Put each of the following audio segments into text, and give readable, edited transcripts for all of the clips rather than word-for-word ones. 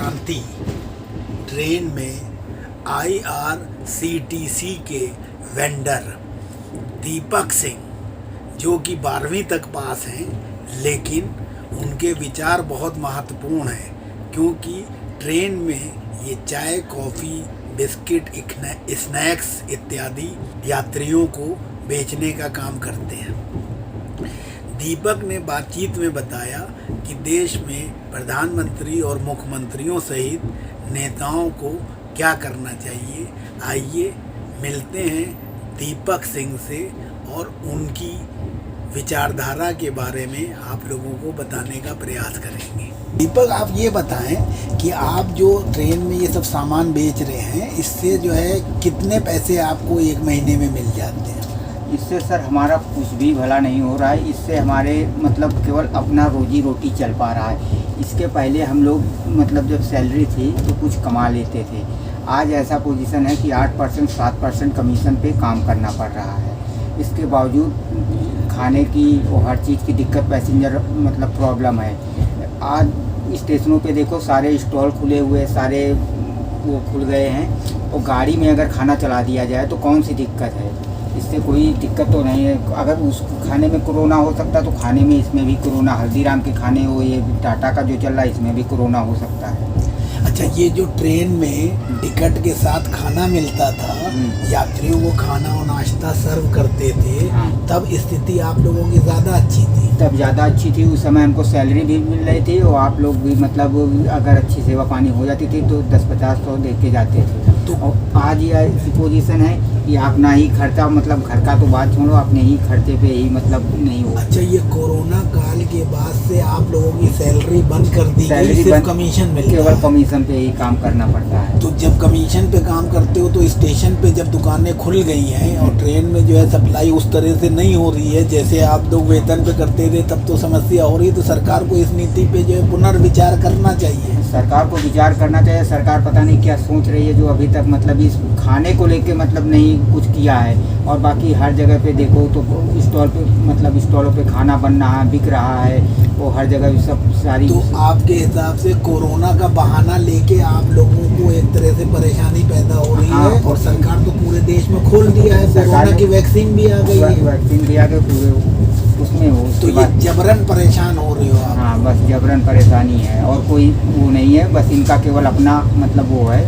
क्रांति ट्रेन में IRCTC के वेंडर दीपक सिंह, जो कि 12वीं तक पास हैं, लेकिन उनके विचार बहुत महत्वपूर्ण हैं, क्योंकि ट्रेन में ये चाय, कॉफ़ी, बिस्किट, स्नैक्स इत्यादि यात्रियों को बेचने का काम करते हैं। दीपक ने बातचीत में बताया कि देश में प्रधानमंत्री और मुख्यमंत्रियों सहित नेताओं को क्या करना चाहिए। आइए मिलते हैं दीपक सिंह से और उनकी विचारधारा के बारे में आप लोगों को बताने का प्रयास करेंगे। दीपक, आप ये बताएं कि आप जो ट्रेन में ये सब सामान बेच रहे हैं, इससे जो है कितने पैसे आपको एक महीने में मिल जाते हैं? इससे सर हमारा कुछ भी भला नहीं हो रहा है। इससे हमारे मतलब केवल अपना रोजी रोटी चल पा रहा है। इसके पहले हम लोग मतलब जब सैलरी थी तो कुछ कमा लेते थे। आज ऐसा पोजीशन है कि 8% 7% कमीशन पे काम करना पड़ रहा है। इसके बावजूद खाने की और हर चीज़ की दिक्कत, पैसेंजर मतलब प्रॉब्लम है। आज स्टेशनों पे देखो सारे स्टॉल खुले हुए, सारे वो खुल गए हैं, और गाड़ी में अगर खाना चला दिया जाए तो कौन सी दिक्कत है? इससे कोई दिक्कत तो नहीं है। अगर उस खाने में कोरोना हो सकता है तो खाने में इसमें भी कोरोना, हल्दीराम के खाने हो, ये टाटा का जो चल रहा है इसमें भी कोरोना हो सकता है। अच्छा, ये जो ट्रेन में टिकट के साथ खाना मिलता था, यात्रियों को खाना और नाश्ता सर्व करते थे, तब स्थिति आप लोगों की ज़्यादा अच्छी थी? तब ज़्यादा अच्छी थी। उस समय हमको सैलरी भी मिल रही थी, और आप लोग भी मतलब अगर अच्छी सेवा पानी हो जाती थी तो 10-50 दे के जाते थे। तो आज ये ऐसी पोजीशन है कि अपना ही खर्चा, मतलब घर का तो बात छोड़ो, अपने ही खर्चे पे ही मतलब नहीं हो। अच्छा, ये कोरोना काल के बाद से आप लोगों की सैलरी बंद कर दी गई, सिर्फ कमीशन मिलता है? केवल कमीशन पे ही काम करना पड़ता है। तो जब कमीशन पे काम करते हो तो स्टेशन पे जब दुकानें खुल गई हैं और ट्रेन में जो है सप्लाई उस तरह से नहीं हो रही है जैसे आप लोग वेतन पे करते थे, तब तो समस्या हो रही है। तो सरकार को इस नीति पे जो है पुनर्विचार करना चाहिए। सरकार को विचार करना चाहिए। सरकार पता नहीं क्या सोच रही है, जो अभी तक मतलब इस खाने को लेके मतलब नहीं कुछ किया है। और बाकी हर जगह पे देखो तो स्टॉल पे मतलब स्टॉलों पे खाना बन रहा है, बिक रहा है, वो हर जगह सब सारी। तो आपके हिसाब से कोरोना का बहाना लेके आप लोगों को एक तरह से परेशानी पैदा हो रही है, और सरकार तो पूरे देश में खोल दिया है, कोरोना की वैक्सीन भी आ गई है। वैक्सीन भी आ गई पूरे उसमें हो, तो ये जबरन परेशान हो रहे हो आप? हाँ, बस जबरन परेशानी है, और कोई वो नहीं है। बस इनका केवल अपना मतलब वो है,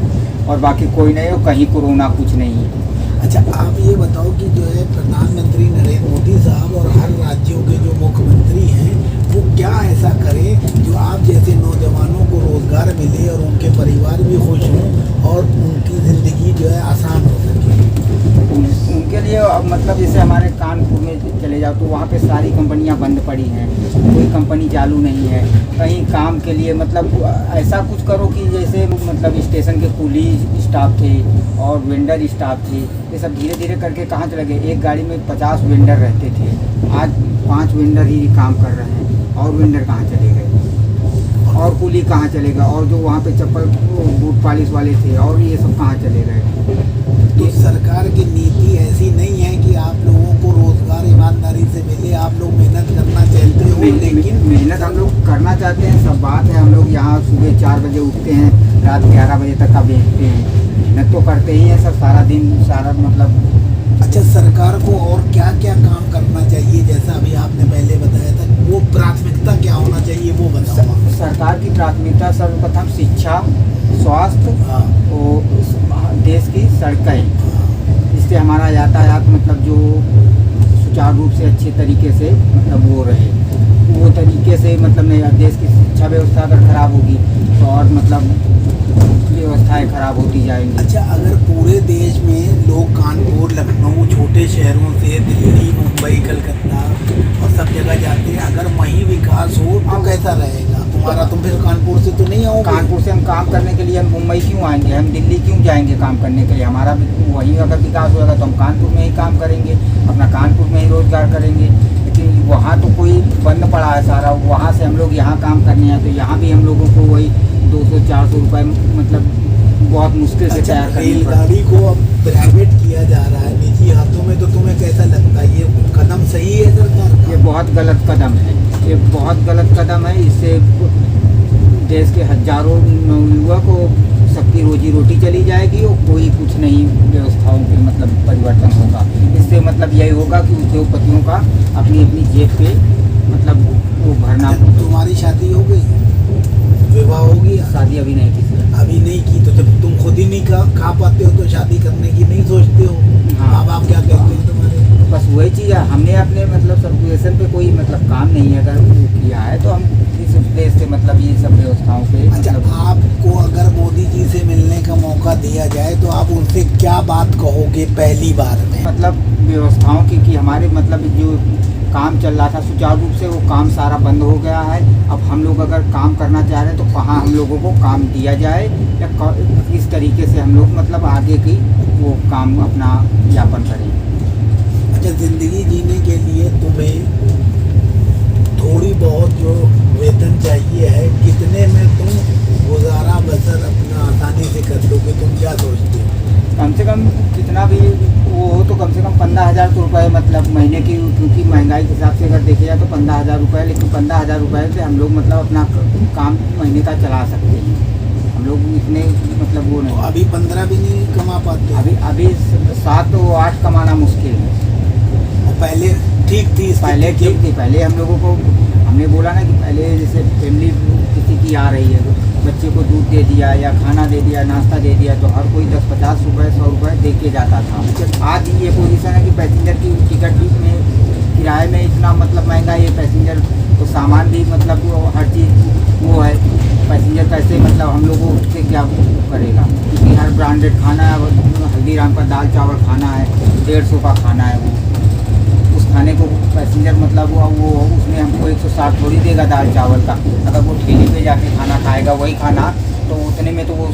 और बाकी कोई नहीं है, कहीं कोरोना कुछ नहीं है। अच्छा, आप ये बताओ कि जो है प्रधानमंत्री नरेंद्र मोदी साहब और हर राज्यों के जो मुख्यमंत्री हैं, वो क्या ऐसा करें जो आप जैसे नौजवानों को रोज़गार मिले और उनके परिवार भी खुश हों और उनकी ज़िंदगी जो है आसान हो सके? उनके लिए मतलब जैसे हमारे कानपुर में चले जाओ तो वहाँ पे सारी कंपनियाँ बंद पड़ी हैं, कोई कंपनी चालू नहीं है। कहीं काम के लिए मतलब ऐसा कुछ करो कि जैसे मतलब स्टेशन के कुली स्टाफ थे और वेंडर स्टाफ थे, ये सब धीरे धीरे करके कहाँ चले गए। एक गाड़ी में 50 वेंडर रहते थे, आज 5 वेंडर ही काम कर रहे हैं, और वेंडर कहाँ चले गए, और कुली कहाँ चलेगा, और जो वहाँ पे चप्पल बूट पॉलिश वाले थे, और ये सब कहाँ चले गए। तो सरकार की नीति ऐसी नहीं है कि आप लोगों को रोजगार ईमानदारी से मिले, आप लोग मेहनत करना चाहते हो? लेकिन मेहनत हम लोग करना चाहते हैं, सब बात है। हम लोग यहाँ सुबह 4 बजे उठते हैं, रात 11 बजे तक का बेचते हैं। मेहनत तो करते ही हैं सब, सारा दिन सारा मतलब। अच्छा, सरकार को और क्या क्या काम करना चाहिए? जैसा अभी आपने पहले बताया था, वो प्राथमिकता क्या होना चाहिए वो बताओ। सरकार की प्राथमिकता सर्वप्रथम शिक्षा, स्वास्थ्य और देश की सड़कें, इससे हमारा यातायात मतलब जो सुचारू रूप से अच्छे तरीके से मतलब वो रहे, वो तरीके से मतलब नहीं। देश की शिक्षा व्यवस्था अगर खराब होगी तो और मतलब व्यवस्थाएं खराब होती जाएंगी। अच्छा, अगर पूरे देश में लोग कानपुर, लखनऊ, छोटे शहरों से दिल्ली, मुंबई, कलकत्ता और सब जगह जाते हैं, अगर वहीं विकास हो तो कैसा रहेगा तुम्हारा? तुम फिर कानपुर से तो नहीं आओगे? कानपुर से हम काम करने के लिए हम मुंबई क्यों आएंगे? हम दिल्ली क्यों जाएंगे काम करने के लिए? हमारा वहीं अगर विकास होगा तो हम कानपुर में ही काम करेंगे, अपना कानपुर में ही रोजगार करेंगे। लेकिन वहाँ तो कोई बंद पड़ा है सारा, वहाँ से हम लोग यहाँ काम करने हैं तो यहाँ भी हम लोगों को वही 200-400 रुपये मतलब बहुत मुश्किल से तैयार करनी पड़ती है। रेलगाड़ी को अब प्राइवेट किया जा रहा है निजी हाथों में, तो तुम्हें कैसा लगता है? ये कदम सही है सरकार का? ये बहुत गलत कदम है, ये बहुत गलत कदम है। इससे देश के हजारों नवयुवक को सबकी रोजी रोटी चली जाएगी और कोई कुछ नहीं व्यवस्थाओं के मतलब परिवर्तन होगा। इससे मतलब यही होगा कि उद्योगपतियों का अपनी अपनी जेब पे मतलब वो भरना। तुम्हारी शादी हो गई, विवाह हो गया? शादी अभी नहीं की सर। अभी नहीं की, तो जब तुम खुद ही नहीं खा पाते हो तो शादी करने की नहीं सोचते हो? हाँ। माँ बाप क्या कहते हैं तुम्हारे? बस वही चीज़ है, हमने अपने मतलब सर्कुलेशन पे कोई मतलब काम नहीं अगर वो किया है तो हम इस उद्देश्य से मतलब ये सब व्यवस्थाओं पे अच्छा, मतलब आपको अगर मोदी जी से मिलने का मौका दिया जाए तो आप उनसे क्या बात कहोगे पहली बार में? मतलब व्यवस्थाओं की कि हमारे मतलब जो काम चल रहा था सुचारू रूप से वो काम सारा बंद हो गया है। अब हम लोग अगर काम करना चाह रहे हैं तो कहाँ हम लोगों को काम दिया जाए या किस तरीके से हम लोग मतलब आगे की वो काम अपना यापन करें। अच्छा, ज़िंदगी जीने के लिए तुम्हें थोड़ी बहुत जो वेतन चाहिए है, कितने में तुम गुजारा बसर अपना आसानी से कर लोगे? तुम क्या सोचते हो? कम से कम कितना भी वो हो तो कम से कम 15,000 रुपये मतलब महीने की, क्योंकि महंगाई के हिसाब से अगर देखे जाए तो 15,000 रुपये, लेकिन 15,000 रुपये से हम लोग मतलब अपना काम महीने का चला सकते हैं। हम लोग इतने मतलब वो तो नहीं, अभी 15 भी नहीं कमा पाते? अभी 7 और 8 कमाना मुश्किल है। और पहले ठीक थी? पहले ठीक थी, पहले हम लोगों को हमने बोला ना कि पहले जैसे फैमिली किसी की आ रही है, बच्चे को दूध दे दिया या खाना दे दिया, नाश्ता दे दिया, तो हर कोई 10-50 रुपये 100 रुपये दे के जाता था। आज ये पोजीशन है कि पैसेंजर की टिकट भी में किराए में इतना मतलब महंगा है, पैसेंजर तो सामान भी मतलब वो हर चीज़ वो है, पैसेंजर कैसे मतलब हम लोगों से क्या करेगा, क्योंकि हर ब्रांडेड खाना है। हल्दीराम का दाल चावल खाना है, 150 का खाना है, वो उस खाने को पैसेंजर मतलब वो उसमें हमको 160 थोड़ी देगा दाल चावल का। अगर वो ठेले पे जाके खाना खाएगा वही खाना तो उतने में तो वो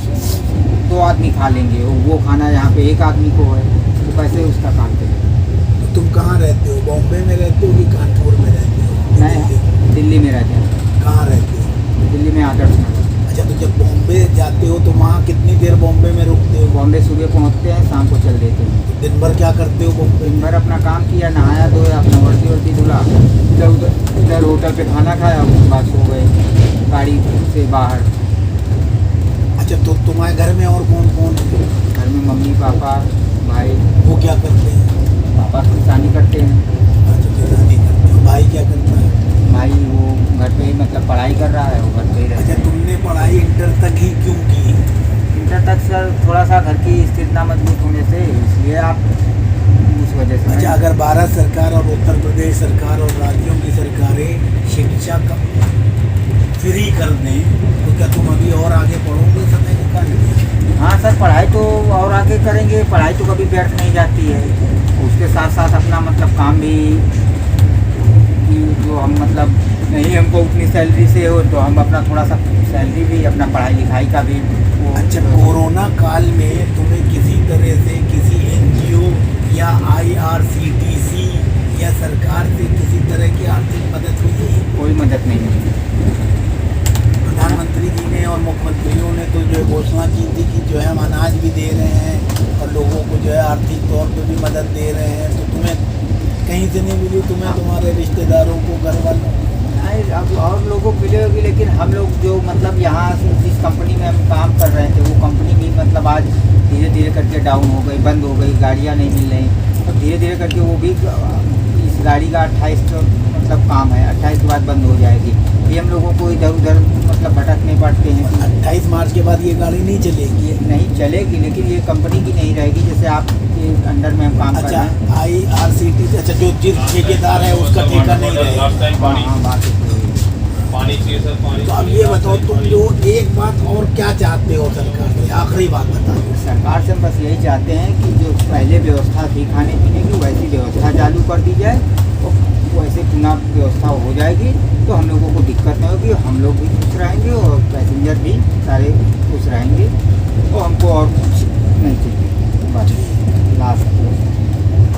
2 आदमी खा लेंगे, और वो खाना यहाँ पे 1 आदमी को है, तो कैसे उसका काम करेगा। तो तुम कहाँ रहते हो? बॉम्बे में रहते हो कि कानपुर में रहते हो? मैं दिल्ली में रहते हैं। कहाँ रहते हो? दिल्ली में आदर्श नगर। अच्छा, तो जब बॉम्बे जाते हो तो वहाँ कितनी देर बॉम्बे में रुकते हो? बॉम्बे सुबह पहुँचते हैं, शाम को चल देते हैं। तो दिन भर क्या करते हो बॉम्बे दिन में? भर अपना काम किया, नहाया धोया, अपना वर्दी धुला, इधर होटल पे खाना खाया, उसके बाद सो गए गाड़ी से बाहर। अच्छा, तो तुम्हारे घर में और कौन कौन है? घर में मम्मी पापा भाई। वो क्या करते हैं? पापा किसानी करते हैं, अच्छा, किसानी करते हो। भाई क्या करता है? भाई वो घर पे ही मतलब पढ़ाई कर रहा है, वो घर पे ही रहता अच्छा, है। तुमने पढ़ाई इंटर तक ही क्यों की? इंटर तक सर थोड़ा सा घर की स्थिति ना मजबूत होने से, इसलिए आप उस वजह से। अच्छा, अगर भारत सरकार और उत्तर प्रदेश सरकार और राज्यों की सरकारें शिक्षा का फ्री कर दें तो क्या तुम अभी और आगे पढ़ोगे समय निकाल? हाँ सर, पढ़ाई तो और आगे करेंगे, पढ़ाई तो कभी व्यर्थ नहीं जाती है। उसके साथ साथ अपना मतलब काम भी कि जो हम मतलब नहीं हमको उतनी सैलरी से हो तो हम अपना थोड़ा सा सैलरी भी अपना पढ़ाई लिखाई का भी वो। अच्छा, कोरोना काल में तुम्हें किसी तरह से किसी NGO या IRCTC या सरकार से किसी तरह की आर्थिक मदद मिली? कोई मदद नहीं मिली। प्रधानमंत्री जी ने और मुख्यमंत्रियों ने तो जो घोषणा की थी कि जो है हम अनाज भी दे रहे हैं और लोगों को जो है आर्थिक तौर पे भी मदद दे रहे हैं, तो तुम्हें कहीं से नहीं मिली? तुम्हें तुम्हारे रिश्तेदारों को, घर वालों को? नहीं, अब और लोगों को मिलेगी, लेकिन हम लोग जो मतलब यहाँ से जिस कंपनी में हम काम कर रहे थे वो कंपनी भी मतलब आज धीरे धीरे करके डाउन हो गई, बंद हो गई, गाड़ियाँ नहीं मिल रही। तो धीरे धीरे करके वो भी इस गाड़ी का 28 मतलब काम है, 28 के बाद बंद हो जाएगी। ये हम लोगों को इधर उधर मतलब भटकने पड़ते हैं। 28 मार्च के बाद ये गाड़ी नहीं चलेगी? नहीं चलेगी, लेकिन ये कंपनी की नहीं रहेगी, जैसे आपके अंडर में हम काम कर रहे अच्छा, हैं। IRCTC, अच्छा, जो जिस ठेकेदार है उसका ठेका नहीं रहेगा? हाँ, बात पानी चाहिए सर, पानी। तो अब ये बताओ, तुम जो एक बात और क्या चाहते हो सरकार से? आखिरी बात बताओ। सरकार से हम बस यही चाहते हैं कि जो पहले व्यवस्था थी खाने पीने की वैसी व्यवस्था चालू कर दी जाए, और वैसे पुनः व्यवस्था हो जाएगी तो हम लोगों को दिक्कत नहीं होगी, हम लोग भी खुश रहेंगे और पैसेंजर भी सारे खुश रहेंगे, और हमको और कुछ नहीं चाहिए। बस लास्ट